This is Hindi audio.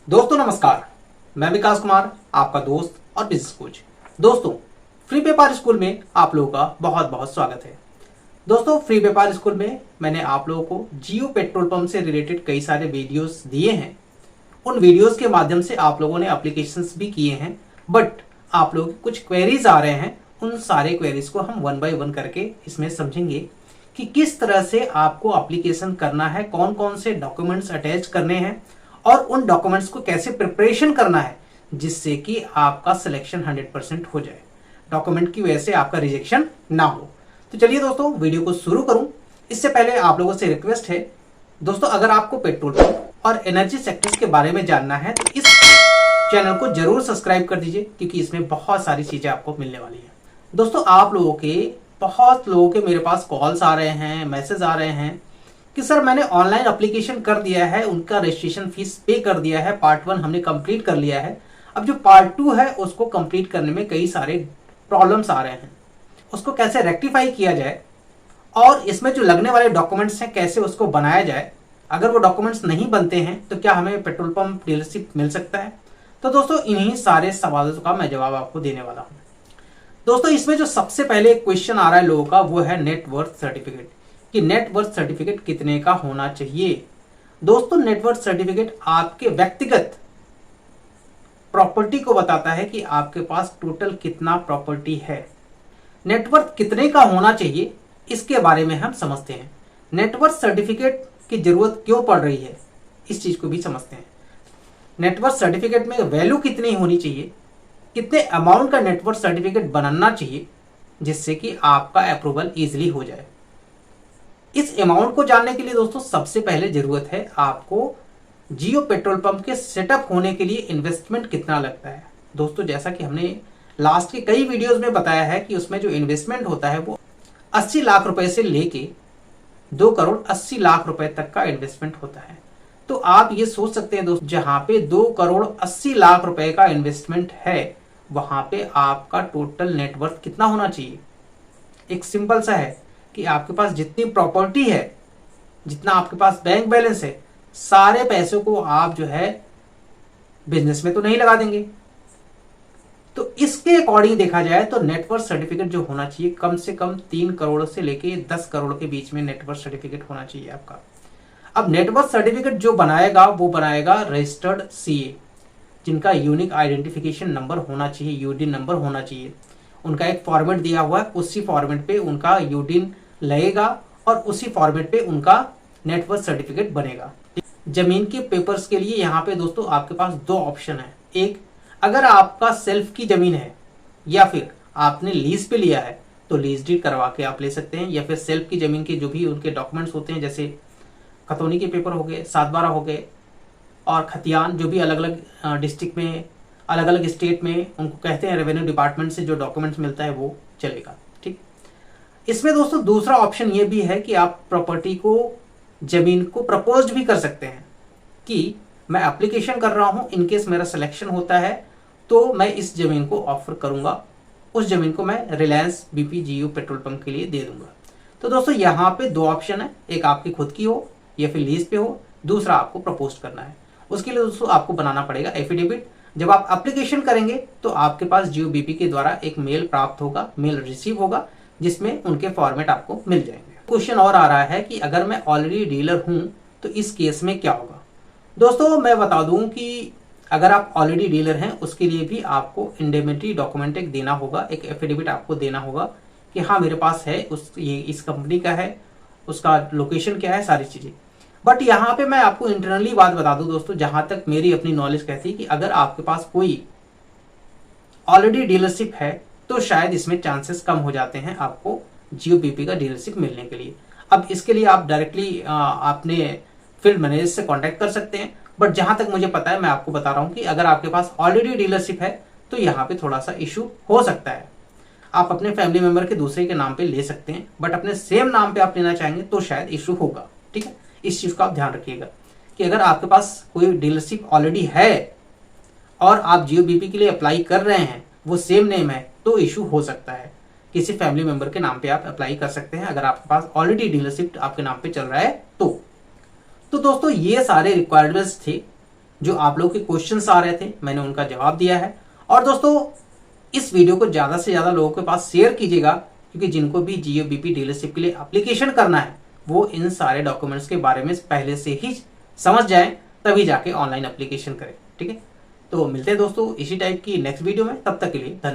दोस्तों नमस्कार, मैं विकास कुमार, आपका दोस्त और बिजनेस कोच। दोस्तों, फ्री व्यापार स्कूल में आप लोगों का बहुत बहुत स्वागत है। दोस्तों, फ्री व्यापार स्कूल में मैंने आप लोगों को जियो पेट्रोल पंप से रिलेटेड कई सारे वीडियोस दिए हैं। उन वीडियोस के माध्यम से आप लोगों ने एप्लीकेशंस भी किए हैं, बट आप लोगों के कुछ क्वेरीज आ रहे हैं। उन सारे क्वेरीज को हम वन बाय वन करके इसमें समझेंगे कि किस तरह से आपको एप्लीकेशन करना है, कौन कौन से डॉक्यूमेंट्स अटैच करने हैं और उन डॉक्यूमेंट्स को कैसे प्रिपरेशन करना है जिससे कि आपका सिलेक्शन 100% हो जाए, डॉक्यूमेंट की वजह से आपका रिजेक्शन ना हो। तो चलिए दोस्तों, वीडियो को शुरू करूं। इससे पहले आप लोगों से रिक्वेस्ट है दोस्तों, अगर आपको पेट्रोल पंप और एनर्जी सेक्टर्स के बारे में जानना है तो इस चैनल को जरूर सब्सक्राइब कर दीजिए, क्योंकि इसमें बहुत सारी चीजें आपको मिलने वाली है। दोस्तों, आप लोगों के बहुत लोगों के मेरे पास कॉल्स आ रहे हैं, मैसेज आ रहे हैं कि सर मैंने ऑनलाइन एप्लीकेशन कर दिया है, उनका रजिस्ट्रेशन फीस पे कर दिया है, पार्ट 1 हमने कंप्लीट कर लिया है, अब जो पार्ट 2 है उसको कंप्लीट करने में कई सारे प्रॉब्लम्स आ रहे हैं, उसको कैसे रेक्टिफाई किया जाए और इसमें जो लगने वाले डॉक्यूमेंट्स हैं कैसे उसको बनाया जाए। अगर वो डॉक्यूमेंट्स नहीं बनते हैं तो क्या हमें पेट्रोल पंप डीलरशिप मिल सकता है? तो दोस्तों, इन्हीं सारे सवालों का मैं जवाब आपको देने वाला हूं। दोस्तों, इसमें जो सबसे पहले क्वेश्चन आ रहा है लोगों का वो है नेटवर्थ सर्टिफिकेट, कि नेटवर्थ सर्टिफिकेट कितने का होना चाहिए। दोस्तों, नेटवर्थ सर्टिफिकेट आपके व्यक्तिगत प्रॉपर्टी को बताता है कि आपके पास टोटल कितना प्रॉपर्टी है। नेटवर्थ कितने का होना चाहिए इसके बारे में हम समझते हैं। नेटवर्थ सर्टिफिकेट की जरूरत क्यों पड़ रही है इस चीज को भी समझते हैं। नेटवर्थ सर्टिफिकेट में वैल्यू कितनी होनी चाहिए, कितने अमाउंट का नेटवर्थ सर्टिफिकेट बनाना चाहिए जिससे कि आपका अप्रूवल इजीली हो जाए। इस अमाउंट को जानने के लिए दोस्तों सबसे पहले जरूरत है आपको जियो पेट्रोल पंप के सेटअप होने के लिए इन्वेस्टमेंट कितना लगता है। दोस्तों, जैसा कि हमने लास्ट के कई वीडियोस में बताया है कि उसमें जो इन्वेस्टमेंट होता है वो 80 लाख रुपए से लेके 2 करोड़ 80 लाख रुपए तक का इन्वेस्टमेंट होता है। तो आप ये सोच सकते हैं दोस्तों, जहां पे 2 करोड़ 80 लाख रुपए का इन्वेस्टमेंट है वहां पे आपका टोटल नेटवर्थ कितना होना चाहिए। एक सिंपल सा है कि आपके पास जितनी प्रॉपर्टी है, जितना आपके पास बैंक बैलेंस है, सारे पैसों को आप जो है बिजनेस में तो नहीं लगा देंगे। तो इसके अकॉर्डिंग देखा जाए तो नेटवर्थ सर्टिफिकेट जो होना चाहिए कम से कम 3 करोड़ से लेके 10 करोड़ के बीच में नेटवर्थ सर्टिफिकेट होना चाहिए आपका। अब नेटवर्थ सर्टिफिकेट जो बनाएगा वो बनाएगा रजिस्टर्ड सीए, जिनका यूनिक आइडेंटिफिकेशन नंबर होना चाहिए, यूडीन नंबर होना चाहिए। उनका एक फॉर्मेट दिया हुआ है, उसी फॉर्मेट पे उनका यूडीन लगेगा और उसी फॉर्मेट पे उनका नेटवर्थ सर्टिफिकेट बनेगा। जमीन के पेपर्स के लिए यहाँ पे दोस्तों आपके पास 2 ऑप्शन है। एक, अगर आपका सेल्फ की जमीन है या फिर आपने लीज पे लिया है तो लीज डीड करवा के आप ले सकते हैं, या फिर सेल्फ की जमीन के जो भी उनके डॉक्यूमेंट्स होते हैं, जैसे खतौनी के पेपर हो गए, 7/12 हो गए और खतियान, जो भी अलग अलग डिस्ट्रिक्ट में, अलग अलग स्टेट में उनको कहते हैं, रेवेन्यू डिपार्टमेंट से जो डॉक्यूमेंट्स मिलता है वो चलेगा। ठीक, इसमें दोस्तों दूसरा ऑप्शन ये भी है कि आप प्रॉपर्टी को, जमीन को प्रपोज भी कर सकते हैं कि मैं एप्लीकेशन कर रहा हूं, इनकेस मेरा सिलेक्शन होता है तो मैं इस जमीन को ऑफर करूंगा, उस जमीन को मैं रिलायंस बीपी जियो पेट्रोल पंप के लिए दे दूंगा। तो दोस्तों यहाँ पे 2 ऑप्शन है, एक आपकी खुद की हो या फिर लीज पे हो, दूसरा आपको प्रपोज करना है। उसके लिए दोस्तों आपको बनाना पड़ेगा एफिडेविट। जब आप एप्लीकेशन करेंगे तो आपके पास जियो बीपी के द्वारा एक मेल प्राप्त होगा, मेल रिसीव होगा, जिसमें उनके फॉर्मेट आपको मिल जाएंगे। क्वेश्चन और आ रहा है कि अगर मैं ऑलरेडी डीलर हूं तो इस केस में क्या होगा। दोस्तों, मैं बता दूं कि अगर आप ऑलरेडी डीलर हैं उसके लिए भी आपको इंडेमिनिटी डॉक्यूमेंट एक देना होगा, एक एफिडेविट आपको देना होगा कि हाँ मेरे पास है, ये इस कंपनी का है, उसका लोकेशन क्या है, सारी चीजें। बट यहाँ पे मैं आपको इंटरनली बात बता दूं दोस्तों, जहां तक मेरी अपनी नॉलेज कहती है कि अगर आपके पास कोई ऑलरेडी डीलरशिप है तो शायद इसमें चांसेस कम हो जाते हैं आपको जियो बीपी का डीलरशिप मिलने के लिए। अब इसके लिए आप डायरेक्टली अपने फील्ड मैनेजर से कांटेक्ट कर सकते हैं, बट जहां तक मुझे पता है मैं आपको बता रहा हूं कि अगर आपके पास ऑलरेडी डीलरशिप है तो यहाँ पे थोड़ा सा इशू हो सकता है। आप अपने फैमिली मेंबर के दूसरे के नाम पे ले सकते हैं, बट अपने सेम नाम पे आप लेना चाहेंगे तो शायद इशू होगा। ठीक है, इस चीज का आप ध्यान रखिएगा कि अगर आपके पास कोई डीलरशिप ऑलरेडी है और आप जियो बीपी के लिए अप्लाई कर रहे हैं, वो सेम नेम है, तो इशू हो सकता है। किसी फैमिली मेंबर के नाम पे आप अप्लाई कर सकते हैं अगर आपके पास ऑलरेडी डीलरशिप आपके नाम पे चल रहा है तो दोस्तों ये सारे रिक्वायरमेंट्स थे जो आप लोगों के क्वेश्चंस आ रहे थे मैंने उनका जवाब दिया है। और दोस्तों इस वीडियो को ज़्यादा से ज़्यादा लोगों के पास शेयर कीजिएगा, क्योंकि जिनको भी जियो बीपी डीलरशिप के लिए एप्लीकेशन करना है वो इन सारे डॉक्यूमेंट्स के बारे में पहले से ही समझ जाएं, तभी जाके ऑनलाइन एप्लीकेशन करें। ठीक है, तो मिलते हैं दोस्तों इसी टाइप की नेक्स्ट वीडियो में, तब तक के लिए धन्यवाद।